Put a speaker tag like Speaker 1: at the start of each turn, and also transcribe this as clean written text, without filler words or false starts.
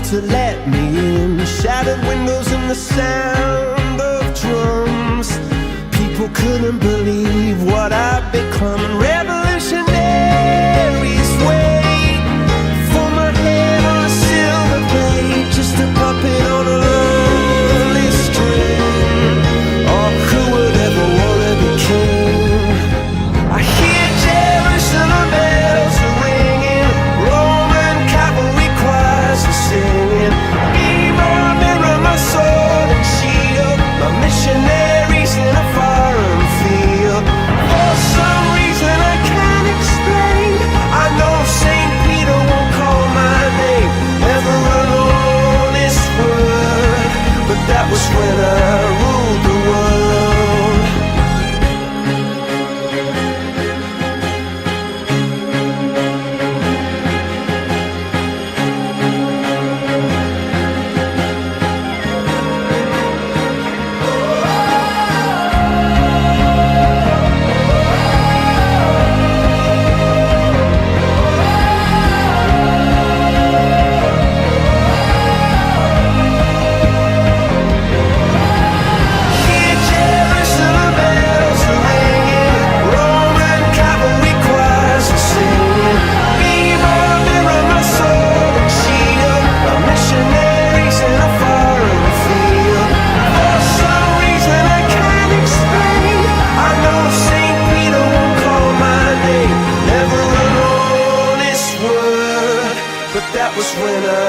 Speaker 1: to let me in. Shattered windows and the sound of drums. People couldn't believe what I'd become. And revolutionaries wait for my head on a silver plate, just a puppet on a lonely string. Oh, who would ever wanna be king? I hear Jerusalem bells are ringing, Roman cavalry choirs are singing. Be my mirror, my sword and shield, my missionaries in a foreign field. For some reason I can't explain, I know St. Peter won't call my name. Never an honest word, but that was when I ruled the world. Hear Jerusalem bells are ringing, Roman cavalry choirs are singing. Be my mirror, my sword and shield, my missionaries in a foreign field. For some reason I can't explain, I know St. Peter won't call my name. Never an honest word, but that was when I